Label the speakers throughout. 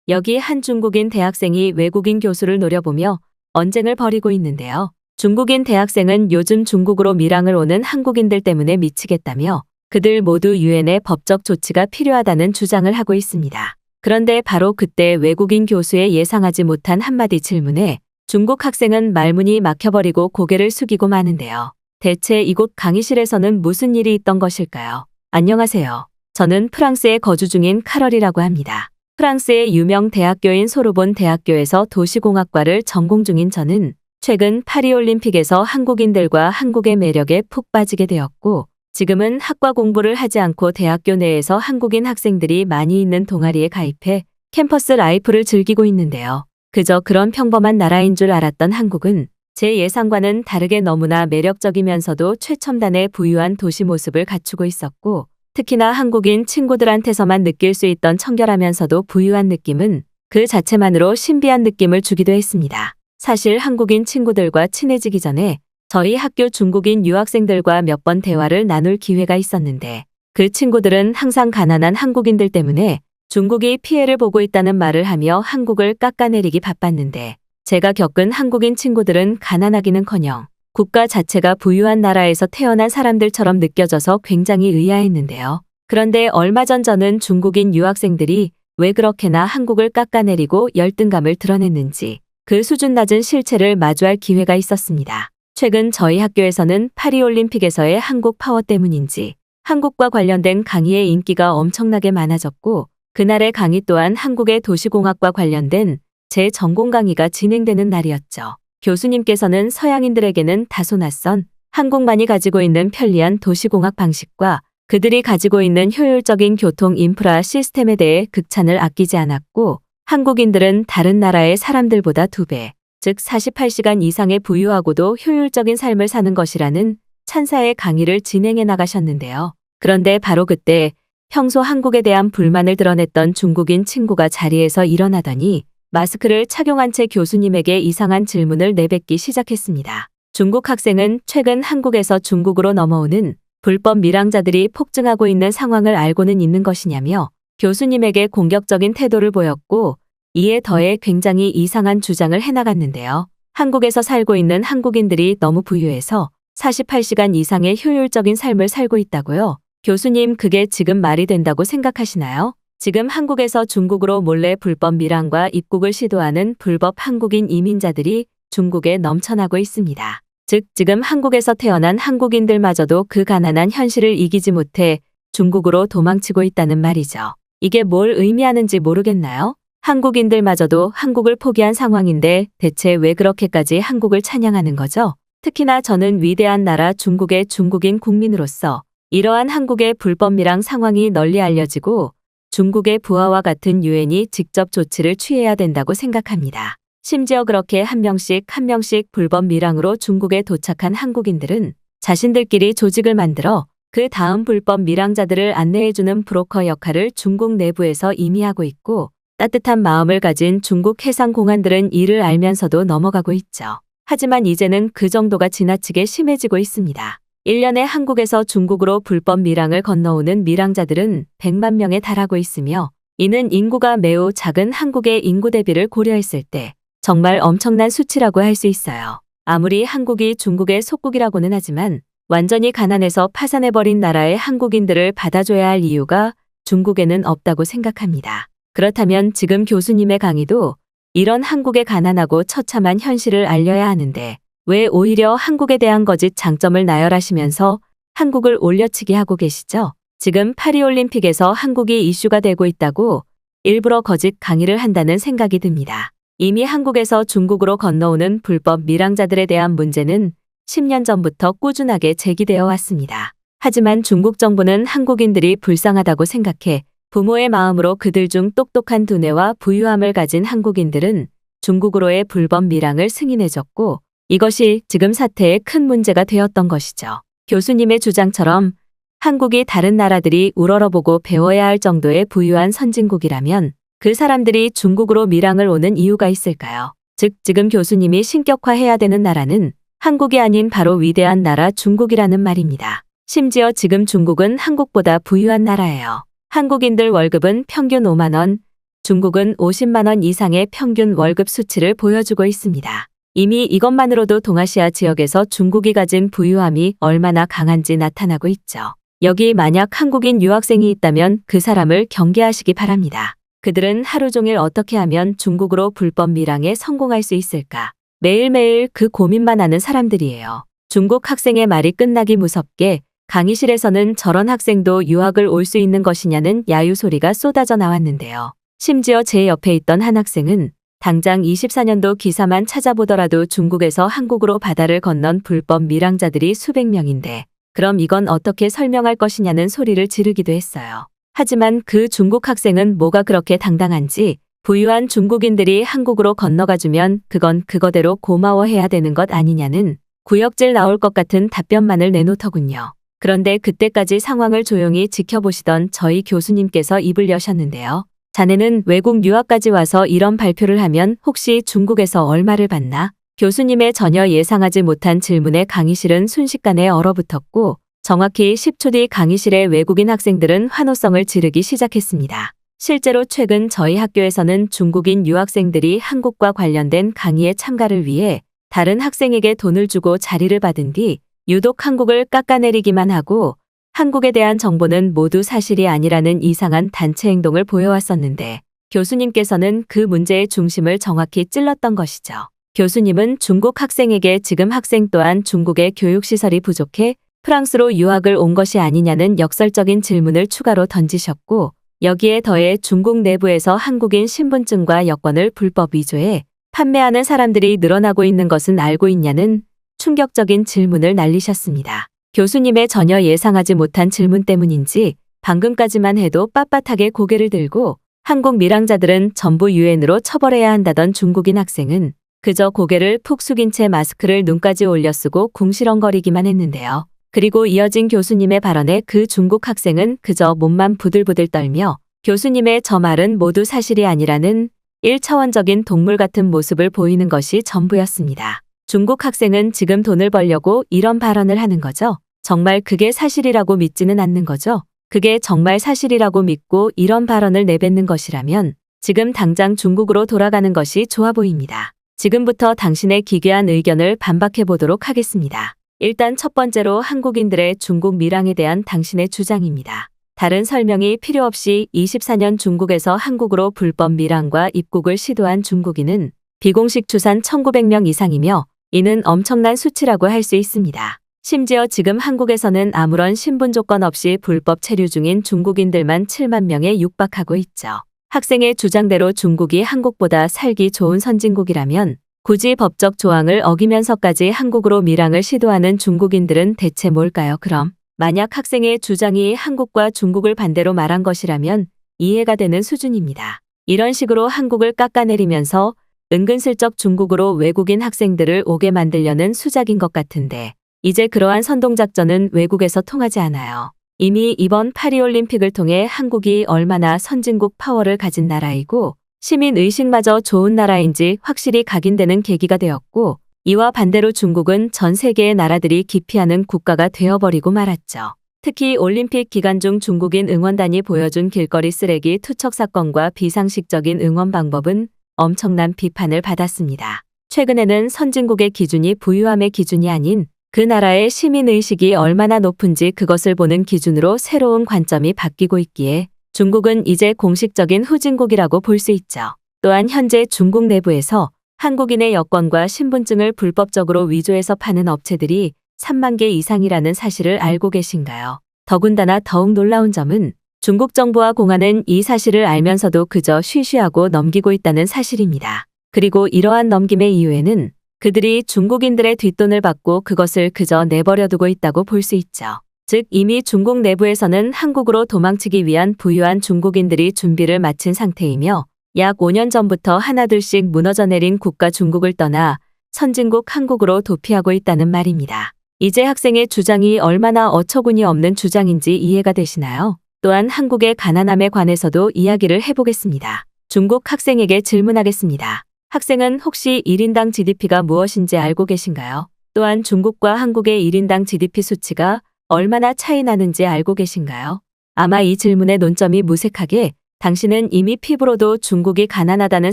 Speaker 1: 여기 한 중국인 대학생이 외국인 교수를 노려보며 언쟁을 벌이고 있는데요. 중국인 대학생은 요즘 중국으로 밀항을 오는 한국인들 때문에 미치겠다며 그들 모두 유엔의 법적 조치가 필요하다는 주장을 하고 있습니다. 그런데 바로 그때 외국인 교수의 예상하지 못한 한마디 질문에 중국 학생은 말문이 막혀버리고 고개를 숙이고 마는데요. 대체 이곳 강의실에서는 무슨 일이 있던 것일까요? 안녕하세요. 저는 프랑스에 거주 중인 카럴이라고 합니다. 프랑스의 유명 대학교인 소르본 대학교에서 도시공학과를 전공 중인 저는 최근 파리올림픽에서 한국인들과 한국의 매력에 푹 빠지게 되었고 지금은 학과 공부를 하지 않고 대학교 내에서 한국인 학생들이 많이 있는 동아리에 가입해 캠퍼스 라이프를 즐기고 있는데요. 그저 그런 평범한 나라인 줄 알았던 한국은 제 예상과는 다르게 너무나 매력적이면서도 최첨단의 부유한 도시 모습을 갖추고 있었고 특히나 한국인 친구들한테서만 느낄 수 있던 청결하면서도 부유한 느낌은 그 자체만으로 신비한 느낌을 주기도 했습니다. 사실 한국인 친구들과 친해지기 전에 저희 학교 중국인 유학생들과 몇 번 대화를 나눌 기회가 있었는데 그 친구들은 항상 가난한 한국인들 때문에 중국이 피해를 보고 있다는 말을 하며 한국을 깎아내리기 바빴는데 제가 겪은 한국인 친구들은 가난하기는커녕 국가 자체가 부유한 나라에서 태어난 사람들처럼 느껴져서 굉장히 의아했는데요. 그런데 얼마 전 저는 중국인 유학생들이 왜 그렇게나 한국을 깎아내리고 열등감을 드러냈는지 그 수준 낮은 실체를 마주할 기회가 있었습니다. 최근 저희 학교에서는 파리올림픽에서의 한국 파워 때문인지 한국과 관련된 강의의 인기가 엄청나게 많아졌고 그날의 강의 또한 한국의 도시공학과 관련된 제 전공 강의가 진행되는 날이었죠. 교수님께서는 서양인들에게는 다소 낯선 한국만이 가지고 있는 편리한 도시공학 방식과 그들이 가지고 있는 효율적인 교통 인프라 시스템에 대해 극찬을 아끼지 않았고 한국인들은 다른 나라의 사람들보다 2배, 즉 48시간 이상의 부유하고도 효율적인 삶을 사는 것이라는 찬사의 강의를 진행해 나가셨는데요. 그런데 바로 그때 평소 한국에 대한 불만을 드러냈던 중국인 친구가 자리에서 일어나더니 마스크를 착용한 채 교수님에게 이상한 질문을 내뱉기 시작했습니다. 중국 학생은 최근 한국에서 중국으로 넘어오는 불법 밀항자들이 폭증하고 있는 상황을 알고는 있는 것이냐며 교수님에게 공격적인 태도를 보였고 이에 더해 굉장히 이상한 주장을 해나갔는데요. 한국에서 살고 있는 한국인들이 너무 부유해서 48시간 이상의 효율적인 삶을 살고 있다고요? 교수님, 그게 지금 말이 된다고 생각하시나요? 지금 한국에서 중국으로 몰래 불법 밀항과 입국을 시도하는 불법 한국인 이민자들이 중국에 넘쳐나고 있습니다. 즉, 지금 한국에서 태어난 한국인들마저도 그 가난한 현실을 이기지 못해 중국으로 도망치고 있다는 말이죠. 이게 뭘 의미하는지 모르겠나요? 한국인들마저도 한국을 포기한 상황인데 대체 왜 그렇게까지 한국을 찬양하는 거죠? 특히나 저는 위대한 나라 중국의 중국인 국민으로서 이러한 한국의 불법 밀항 상황이 널리 알려지고 중국의 부하와 같은 유엔이 직접 조치를 취해야 된다고 생각합니다. 심지어 그렇게 한 명씩 불법 밀항으로 중국에 도착한 한국인들은 자신들끼리 조직을 만들어 그 다음 불법 밀항자들을 안내해주는 브로커 역할을 중국 내부에서 이미 하고 있고 따뜻한 마음을 가진 중국 해상공안들은 이를 알면서도 넘어가고 있죠. 하지만 이제는 그 정도가 지나치게 심해지고 있습니다. 1년에 한국에서 중국으로 불법 밀항을 건너오는 밀항자들은 100만 명에 달하고 있으며 이는 인구가 매우 작은 한국의 인구 대비를 고려했을 때 정말 엄청난 수치라고 할 수 있어요. 아무리 한국이 중국의 속국이라고는 하지만 완전히 가난해서 파산해버린 나라의 한국인들을 받아줘야 할 이유가 중국에는 없다고 생각합니다. 그렇다면 지금 교수님의 강의도 이런 한국의 가난하고 처참한 현실을 알려야 하는데 왜 오히려 한국에 대한 거짓 장점을 나열하시면서 한국을 올려치기 하고 계시죠? 지금 파리올림픽에서 한국이 이슈가 되고 있다고 일부러 거짓 강의를 한다는 생각이 듭니다. 이미 한국에서 중국으로 건너오는 불법 밀항자들에 대한 문제는 10년 전부터 꾸준하게 제기되어 왔습니다. 하지만 중국 정부는 한국인들이 불쌍하다고 생각해 부모의 마음으로 그들 중 똑똑한 두뇌와 부유함을 가진 한국인들은 중국으로의 불법 밀항을 승인해줬고 이것이 지금 사태의 큰 문제가 되었던 것이죠. 교수님의 주장처럼 한국이 다른 나라들이 우러러보고 배워야 할 정도의 부유한 선진국이라면 그 사람들이 중국으로 밀항을 오는 이유가 있을까요? 즉 지금 교수님이 신격화해야 되는 나라는 한국이 아닌 바로 위대한 나라 중국이라는 말입니다. 심지어 지금 중국은 한국보다 부유한 나라예요. 한국인들 월급은 평균 5만 원, 중국은 50만 원 이상의 평균 월급 수치를 보여주고 있습니다. 이미 이것만으로도 동아시아 지역에서 중국이 가진 부유함이 얼마나 강한지 나타나고 있죠. 여기 만약 한국인 유학생이 있다면 그 사람을 경계하시기 바랍니다. 그들은 하루 종일 어떻게 하면 중국으로 불법 밀항에 성공할 수 있을까? 매일매일 그 고민만 하는 사람들이에요. 중국 학생의 말이 끝나기 무섭게 강의실에서는 저런 학생도 유학을 올 수 있는 것이냐는 야유 소리가 쏟아져 나왔는데요. 심지어 제 옆에 있던 한 학생은 당장 24년도 기사만 찾아보더라도 중국에서 한국으로 바다를 건넌 불법 밀항자들이 수백 명인데 그럼 이건 어떻게 설명할 것이냐는 소리를 지르기도 했어요. 하지만 그 중국 학생은 뭐가 그렇게 당당한지 부유한 중국인들이 한국으로 건너가주면 그건 그거대로 고마워해야 되는 것 아니냐는 구역질 나올 것 같은 답변만을 내놓더군요. 그런데 그때까지 상황을 조용히 지켜보시던 저희 교수님께서 입을 여셨는데요. 자네는 외국 유학까지 와서 이런 발표를 하면 혹시 중국에서 얼마를 받나? 교수님의 전혀 예상하지 못한 질문에 강의실은 순식간에 얼어붙었고 정확히 10초 뒤 강의실의 외국인 학생들은 환호성을 지르기 시작했습니다. 실제로 최근 저희 학교에서는 중국인 유학생들이 한국과 관련된 강의에 참가를 위해 다른 학생에게 돈을 주고 자리를 받은 뒤 유독 한국을 깎아내리기만 하고 한국에 대한 정보는 모두 사실이 아니라는 이상한 단체 행동을 보여왔었는데 교수님께서는 그 문제의 중심을 정확히 찔렀던 것이죠. 교수님은 중국 학생에게 지금 학생 또한 중국의 교육시설이 부족해 프랑스로 유학을 온 것이 아니냐는 역설적인 질문을 추가로 던지셨고 여기에 더해 중국 내부에서 한국인 신분증과 여권을 불법 위조해 판매하는 사람들이 늘어나고 있는 것은 알고 있냐는 충격적인 질문을 날리셨습니다. 교수님의 전혀 예상하지 못한 질문 때문인지 방금까지만 해도 빳빳하게 고개를 들고 한국 밀항자들은 전부 유엔으로 처벌해야 한다던 중국인 학생은 그저 고개를 푹 숙인 채 마스크를 눈까지 올려 쓰고 궁시렁거리기만 했는데요. 그리고 이어진 교수님의 발언에 그 중국 학생은 그저 몸만 부들부들 떨며 교수님의 저 말은 모두 사실이 아니라는 1차원적인 동물 같은 모습을 보이는 것이 전부였습니다. 중국 학생은 지금 돈을 벌려고 이런 발언을 하는 거죠. 정말 그게 사실이라고 믿지는 않는 거죠. 그게 정말 사실이라고 믿고 이런 발언을 내뱉는 것이라면 지금 당장 중국으로 돌아가는 것이 좋아 보입니다. 지금부터 당신의 기괴한 의견을 반박해 보도록 하겠습니다. 일단 첫 번째로 한국인들의 중국 밀항에 대한 당신의 주장입니다. 다른 설명이 필요 없이 24년 중국에서 한국으로 불법 밀항과 입국을 시도한 중국인은 비공식 추산 1900명 이상이며 이는 엄청난 수치라고 할 수 있습니다. 심지어 지금 한국에서는 아무런 신분 조건 없이 불법 체류 중인 중국인들만 7만 명에 육박하고 있죠. 학생의 주장대로 중국이 한국보다 살기 좋은 선진국이라면 굳이 법적 조항을 어기면서까지 한국으로 밀항을 시도하는 중국인들은 대체 뭘까요? 그럼 만약 학생의 주장이 한국과 중국을 반대로 말한 것이라면 이해가 되는 수준입니다. 이런 식으로 한국을 깎아내리면서 은근슬쩍 중국으로 외국인 학생들을 오게 만들려는 수작인 것 같은데 이제 그러한 선동작전은 외국에서 통하지 않아요. 이미 이번 파리올림픽을 통해 한국이 얼마나 선진국 파워를 가진 나라이고 시민의식마저 좋은 나라인지 확실히 각인되는 계기가 되었고 이와 반대로 중국은 전 세계의 나라들이 기피하는 국가가 되어버리고 말았죠. 특히 올림픽 기간 중 중국인 응원단이 보여준 길거리 쓰레기 투척 사건과 비상식적인 응원 방법은 엄청난 비판을 받았습니다. 최근에는 선진국의 기준이 부유함의 기준이 아닌 그 나라의 시민의식이 얼마나 높은지 그것을 보는 기준으로 새로운 관점이 바뀌고 있기에 중국은 이제 공식적인 후진국이라고 볼 수 있죠. 또한 현재 중국 내부에서 한국인의 여권과 신분증을 불법적으로 위조해서 파는 업체들이 3만 개 이상이라는 사실을 알고 계신가요? 더군다나 더욱 놀라운 점은 중국 정부와 공안은 이 사실을 알면서도 그저 쉬쉬하고 넘기고 있다는 사실입니다. 그리고 이러한 넘김의 이유에는 그들이 중국인들의 뒷돈을 받고 그것을 그저 내버려두고 있다고 볼 수 있죠. 즉 이미 중국 내부에서는 한국으로 도망치기 위한 부유한 중국인들이 준비를 마친 상태이며 약 5년 전부터 하나둘씩 무너져 내린 국가 중국을 떠나 선진국 한국으로 도피하고 있다는 말입니다. 이제 학생의 주장이 얼마나 어처구니 없는 주장인지 이해가 되시나요? 또한 한국의 가난함에 관해서도 이야기를 해보겠습니다. 중국 학생에게 질문하겠습니다. 학생은 혹시 1인당 GDP가 무엇인지 알고 계신가요? 또한 중국과 한국의 1인당 GDP 수치가 얼마나 차이 나는지 알고 계신가요? 아마 이 질문의 논점이 무색하게 당신은 이미 피부로도 중국이 가난하다는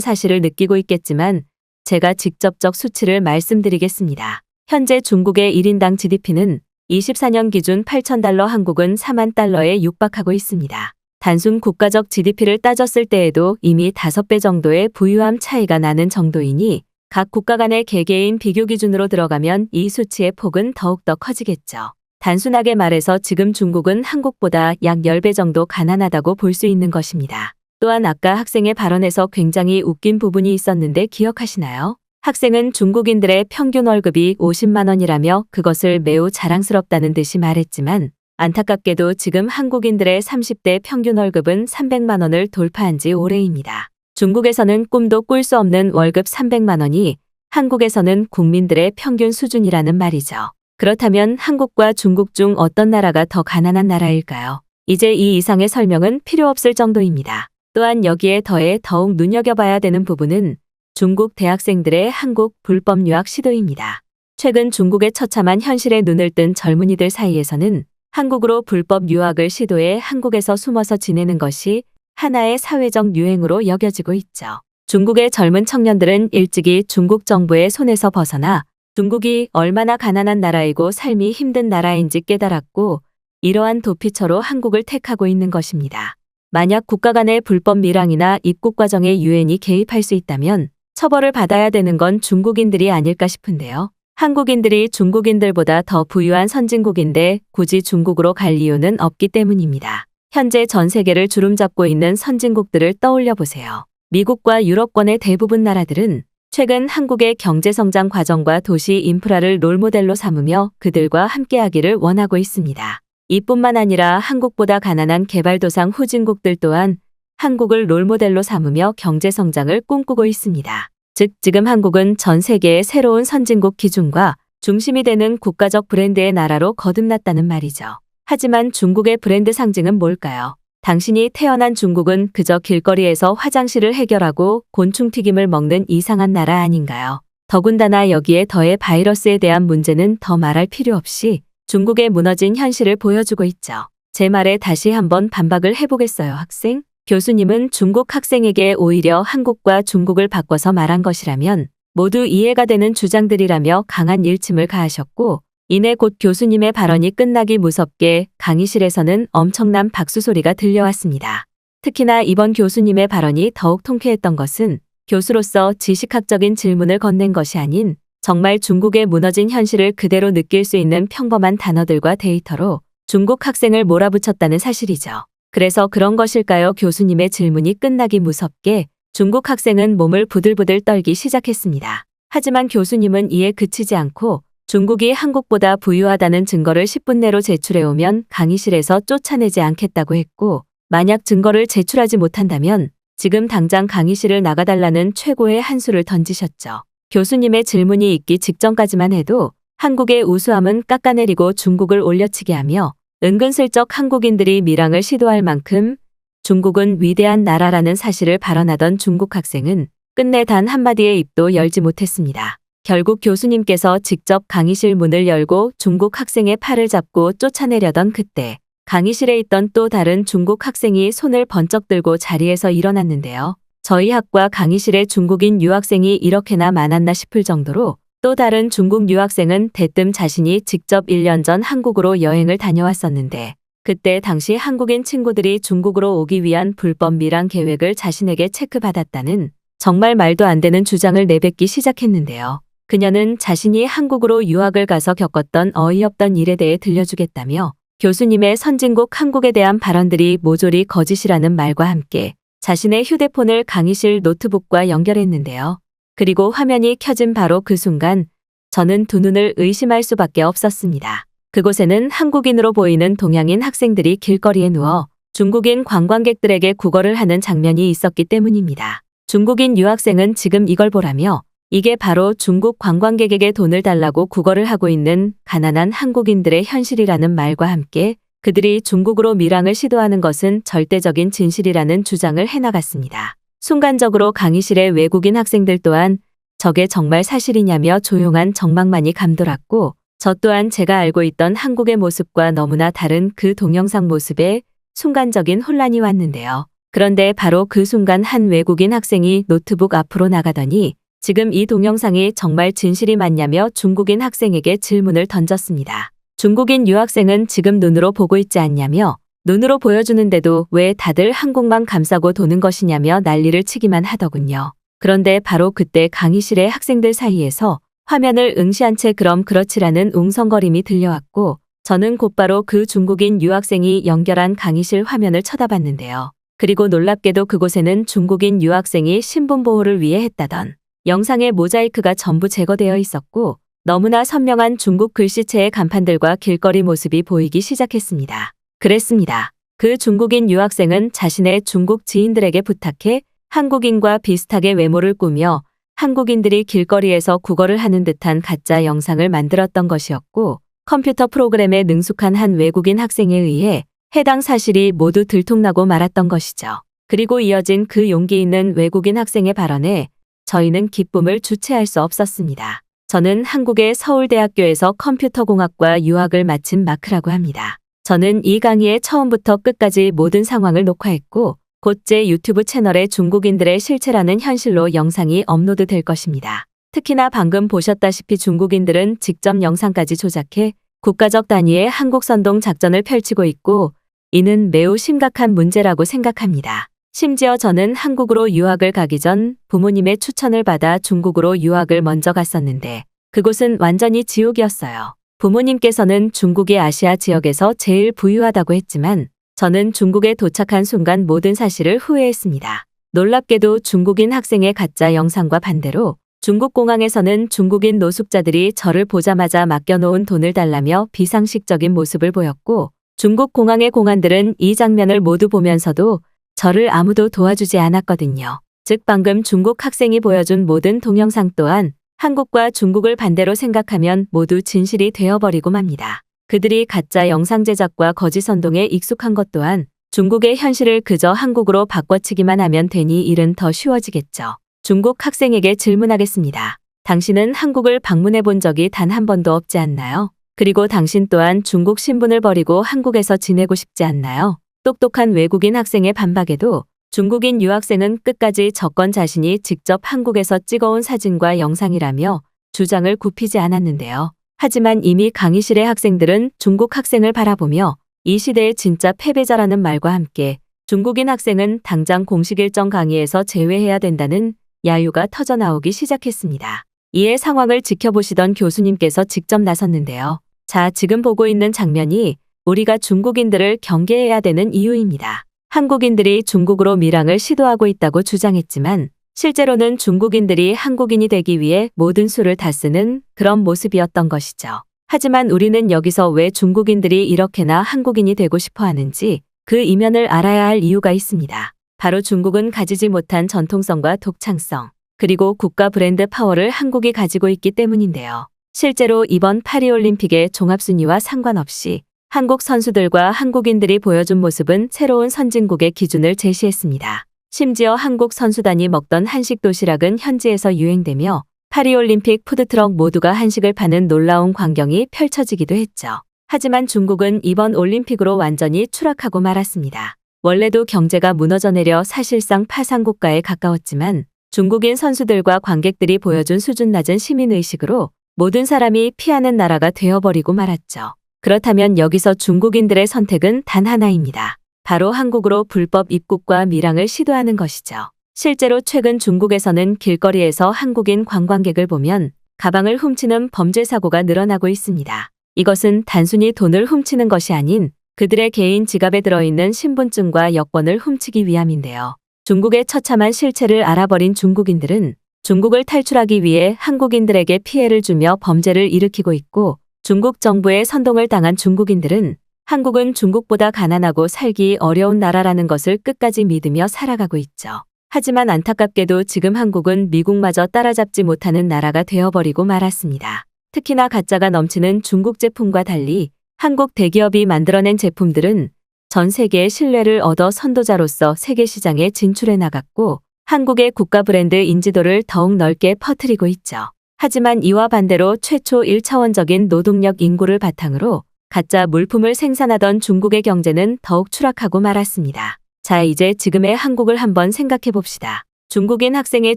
Speaker 1: 사실을 느끼고 있겠지만 제가 직접적 수치를 말씀드리겠습니다. 현재 중국의 1인당 GDP는 24년 기준 8,000달러, 한국은 4만 달러에 육박하고 있습니다. 단순 국가적 GDP를 따졌을 때에도 이미 5배 정도의 부유함 차이가 나는 정도이니 각 국가 간의 개개인 비교 기준으로 들어가면 이 수치의 폭은 더욱더 커지겠죠. 단순하게 말해서 지금 중국은 한국보다 약 10배 정도 가난하다고 볼 수 있는 것입니다. 또한 아까 학생의 발언에서 굉장히 웃긴 부분이 있었는데 기억하시나요? 학생은 중국인들의 평균 월급이 50만 원이라며 그것을 매우 자랑스럽다는 듯이 말했지만 안타깝게도 지금 한국인들의 30대 평균 월급은 300만 원을 돌파한 지 오래입니다. 중국에서는 꿈도 꿀 수 없는 월급 300만 원이 한국에서는 국민들의 평균 수준이라는 말이죠. 그렇다면 한국과 중국 중 어떤 나라가 더 가난한 나라일까요? 이제 이 이상의 설명은 필요 없을 정도입니다. 또한 여기에 더해 더욱 눈여겨봐야 되는 부분은 중국 대학생들의 한국 불법 유학 시도입니다. 최근 중국의 처참한 현실에 눈을 뜬 젊은이들 사이에서는 한국으로 불법 유학을 시도해 한국에서 숨어서 지내는 것이 하나의 사회적 유행으로 여겨지고 있죠. 중국의 젊은 청년들은 일찍이 중국 정부의 손에서 벗어나 중국이 얼마나 가난한 나라이고 삶이 힘든 나라인지 깨달았고 이러한 도피처로 한국을 택하고 있는 것입니다. 만약 국가 간의 불법 밀항이나 입국 과정에 유엔이 개입할 수 있다면 처벌을 받아야 되는 건 중국인들이 아닐까 싶은데요. 한국인들이 중국인들보다 더 부유한 선진국인데 굳이 중국으로 갈 이유는 없기 때문입니다. 현재 전 세계를 주름잡고 있는 선진국들을 떠올려 보세요. 미국과 유럽권의 대부분 나라들은 최근 한국의 경제성장 과정과 도시 인프라를 롤모델로 삼으며 그들과 함께하기를 원하고 있습니다. 이뿐만 아니라 한국보다 가난한 개발도상 후진국들 또한 한국을 롤모델로 삼으며 경제성장을 꿈꾸고 있습니다. 즉 지금 한국은 전 세계의 새로운 선진국 기준과 중심이 되는 국가적 브랜드의 나라로 거듭났다는 말이죠. 하지만 중국의 브랜드 상징은 뭘까요? 당신이 태어난 중국은 그저 길거리에서 화장실을 해결하고 곤충튀김을 먹는 이상한 나라 아닌가요? 더군다나 여기에 더해 바이러스에 대한 문제는 더 말할 필요 없이 중국의 무너진 현실을 보여주고 있죠. 제 말에 다시 한번 반박을 해보겠어요, 학생? 교수님은 중국 학생에게 오히려 한국과 중국을 바꿔서 말한 것이라면 모두 이해가 되는 주장들이라며 강한 일침을 가하셨고 이내 곧 교수님의 발언이 끝나기 무섭게 강의실에서는 엄청난 박수 소리가 들려왔습니다. 특히나 이번 교수님의 발언이 더욱 통쾌했던 것은 교수로서 지식학적인 질문을 건넨 것이 아닌 정말 중국의 무너진 현실을 그대로 느낄 수 있는 평범한 단어들과 데이터로 중국 학생을 몰아붙였다는 사실이죠. 그래서 그런 것일까요? 교수님의 질문이 끝나기 무섭게 중국 학생은 몸을 부들부들 떨기 시작했습니다. 하지만 교수님은 이에 그치지 않고 중국이 한국보다 부유하다는 증거를 10분 내로 제출해오면 강의실에서 쫓아내지 않겠다고 했고 만약 증거를 제출하지 못한다면 지금 당장 강의실을 나가달라는 최고의 한 수를 던지셨죠. 교수님의 질문이 있기 직전까지만 해도 한국의 우수함은 깎아내리고 중국을 올려치게 하며 은근슬쩍 한국인들이 밀항을 시도할 만큼 중국은 위대한 나라라는 사실을 발언하던 중국 학생은 끝내 단 한마디의 입도 열지 못했습니다. 결국 교수님께서 직접 강의실 문을 열고 중국 학생의 팔을 잡고 쫓아내려던 그때 강의실에 있던 또 다른 중국 학생이 손을 번쩍 들고 자리에서 일어났는데요. 저희 학과 강의실에 중국인 유학생이 이렇게나 많았나 싶을 정도로 또 다른 중국 유학생은 대뜸 자신이 직접 1년 전 한국으로 여행을 다녀왔었는데 그때 당시 한국인 친구들이 중국으로 오기 위한 불법 밀항 계획을 자신에게 체크받았다는 정말 말도 안 되는 주장을 내뱉기 시작했는데요. 그녀는 자신이 한국으로 유학을 가서 겪었던 어이없던 일에 대해 들려주겠다며 교수님의 선진국 한국에 대한 발언들이 모조리 거짓이라는 말과 함께 자신의 휴대폰을 강의실 노트북과 연결했는데요. 그리고 화면이 켜진 바로 그 순간 저는 두 눈을 의심할 수밖에 없었습니다. 그곳에는 한국인으로 보이는 동양인 학생들이 길거리에 누워 중국인 관광객들에게 구걸을 하는 장면이 있었기 때문입니다. 중국인 유학생은 지금 이걸 보라며 이게 바로 중국 관광객에게 돈을 달라고 구걸을 하고 있는 가난한 한국인들의 현실이라는 말과 함께 그들이 중국으로 밀항을 시도하는 것은 절대적인 진실이라는 주장을 해나갔습니다. 순간적으로 강의실의 외국인 학생들 또한 저게 정말 사실이냐며 조용한 정막만이 감돌았고 저 또한 제가 알고 있던 한국의 모습과 너무나 다른 그 동영상 모습에 순간적인 혼란이 왔는데요. 그런데 바로 그 순간 한 외국인 학생이 노트북 앞으로 나가더니 지금 이 동영상이 정말 진실이 맞냐며 중국인 학생에게 질문을 던졌습니다. 중국인 유학생은 지금 눈으로 보고 있지 않냐며 눈으로 보여주는데도 왜 다들 한국만 감싸고 도는 것이냐며 난리를 치기만 하더군요. 그런데 바로 그때 강의실의 학생들 사이에서 화면을 응시한 채 그럼 그렇지라는 웅성거림이 들려왔고 저는 곧바로 그 중국인 유학생이 연결한 강의실 화면을 쳐다봤는데요. 그리고 놀랍게도 그곳에는 중국인 유학생이 신분 보호를 위해 했다던 영상의 모자이크가 전부 제거되어 있었고 너무나 선명한 중국 글씨체의 간판들과 길거리 모습이 보이기 시작했습니다. 그랬습니다. 그 중국인 유학생은 자신의 중국 지인들에게 부탁해 한국인과 비슷하게 외모를 꾸며 한국인들이 길거리에서 구걸을 하는 듯한 가짜 영상을 만들었던 것이었고 컴퓨터 프로그램에 능숙한 한 외국인 학생에 의해 해당 사실이 모두 들통나고 말았던 것이죠. 그리고 이어진 그 용기 있는 외국인 학생의 발언에 저희는 기쁨을 주체할 수 없었습니다. 저는 한국의 서울대학교에서 컴퓨터공학과 유학을 마친 마크라고 합니다. 저는 이 강의의 처음부터 끝까지 모든 상황을 녹화했고 곧 제 유튜브 채널에 중국인들의 실체라는 현실로 영상이 업로드될 것입니다. 특히나 방금 보셨다시피 중국인들은 직접 영상까지 조작해 국가적 단위의 한국 선동 작전을 펼치고 있고 이는 매우 심각한 문제라고 생각합니다. 심지어 저는 한국으로 유학을 가기 전 부모님의 추천을 받아 중국으로 유학을 먼저 갔었는데 그곳은 완전히 지옥이었어요. 부모님께서는 중국이 아시아 지역에서 제일 부유하다고 했지만 저는 중국에 도착한 순간 모든 사실을 후회했습니다. 놀랍게도 중국인 학생의 가짜 영상과 반대로 중국 공항에서는 중국인 노숙자들이 저를 보자마자 맡겨놓은 돈을 달라며 비상식적인 모습을 보였고 중국 공항의 공안들은 이 장면을 모두 보면서도 저를 아무도 도와주지 않았거든요. 즉 방금 중국 학생이 보여준 모든 동영상 또한 한국과 중국을 반대로 생각하면 모두 진실이 되어버리고 맙니다. 그들이 가짜 영상 제작과 거짓 선동에 익숙한 것 또한 중국의 현실을 그저 한국으로 바꿔치기만 하면 되니 일은 더 쉬워지겠죠. 중국 학생에게 질문하겠습니다. 당신은 한국을 방문해 본 적이 단 한 번도 없지 않나요? 그리고 당신 또한 중국 신분을 버리고 한국에서 지내고 싶지 않나요? 똑똑한 외국인 학생의 반박에도 중국인 유학생은 끝까지 저건 자신이 직접 한국에서 찍어온 사진과 영상이라며 주장을 굽히지 않았는데요. 하지만 이미 강의실의 학생들은 중국 학생을 바라보며 이 시대의 진짜 패배자라는 말과 함께 중국인 학생은 당장 공식 일정 강의에서 제외해야 된다는 야유가 터져나오기 시작했습니다. 이에 상황을 지켜보시던 교수님께서 직접 나섰는데요. 자, 지금 보고 있는 장면이 우리가 중국인들을 경계해야 되는 이유입니다. 한국인들이 중국으로 밀항을 시도하고 있다고 주장했지만 실제로는 중국인들이 한국인이 되기 위해 모든 수를 다 쓰는 그런 모습이었던 것이죠. 하지만 우리는 여기서 왜 중국인들이 이렇게나 한국인이 되고 싶어 하는지 그 이면을 알아야 할 이유가 있습니다. 바로 중국은 가지지 못한 전통성과 독창성, 그리고 국가 브랜드 파워를 한국이 가지고 있기 때문인데요. 실제로 이번 파리올림픽의 종합순위와 상관없이 한국 선수들과 한국인들이 보여준 모습은 새로운 선진국의 기준을 제시했습니다. 심지어 한국 선수단이 먹던 한식 도시락은 현지에서 유행되며 파리올림픽 푸드트럭 모두가 한식을 파는 놀라운 광경이 펼쳐지기도 했죠. 하지만 중국은 이번 올림픽으로 완전히 추락하고 말았습니다. 원래도 경제가 무너져 내려 사실상 파산국가에 가까웠지만 중국인 선수들과 관객들이 보여준 수준 낮은 시민의식으로 모든 사람이 피하는 나라가 되어버리고 말았죠. 그렇다면 여기서 중국인들의 선택은 단 하나입니다. 바로 한국으로 불법 입국과 밀항을 시도하는 것이죠. 실제로 최근 중국에서는 길거리에서 한국인 관광객을 보면 가방을 훔치는 범죄 사고가 늘어나고 있습니다. 이것은 단순히 돈을 훔치는 것이 아닌 그들의 개인 지갑에 들어있는 신분증과 여권을 훔치기 위함인데요. 중국의 처참한 실체를 알아버린 중국인들은 중국을 탈출하기 위해 한국인들에게 피해를 주며 범죄를 일으키고 있고 중국 정부의 선동을 당한 중국인들은 한국은 중국보다 가난하고 살기 어려운 나라라는 것을 끝까지 믿으며 살아가고 있죠. 하지만 안타깝게도 지금 한국은 미국마저 따라잡지 못하는 나라가 되어버리고 말았습니다. 특히나 가짜가 넘치는 중국 제품과 달리 한국 대기업이 만들어낸 제품들은 전 세계의 신뢰를 얻어 선도자로서 세계 시장에 진출해 나갔고 한국의 국가 브랜드 인지도를 더욱 넓게 퍼뜨리고 있죠. 하지만 이와 반대로 최초 1차원적인 노동력 인구를 바탕으로 가짜 물품을 생산하던 중국의 경제는 더욱 추락하고 말았습니다. 자, 이제 지금의 한국을 한번 생각해 봅시다. 중국인 학생의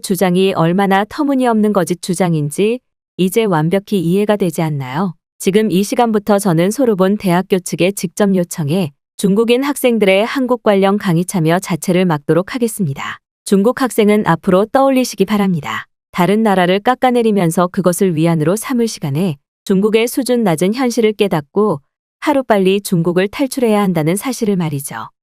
Speaker 1: 주장이 얼마나 터무니없는 거짓 주장인지 이제 완벽히 이해가 되지 않나요? 지금 이 시간부터 저는 소르본 대학교 측에 직접 요청해 중국인 학생들의 한국 관련 강의 참여 자체를 막도록 하겠습니다. 중국 학생은 앞으로 떠올리시기 바랍니다. 다른 나라를 깎아내리면서 그것을 위안으로 삼을 시간에 중국의 수준 낮은 현실을 깨닫고 하루빨리 중국을 탈출해야 한다는 사실을 말이죠.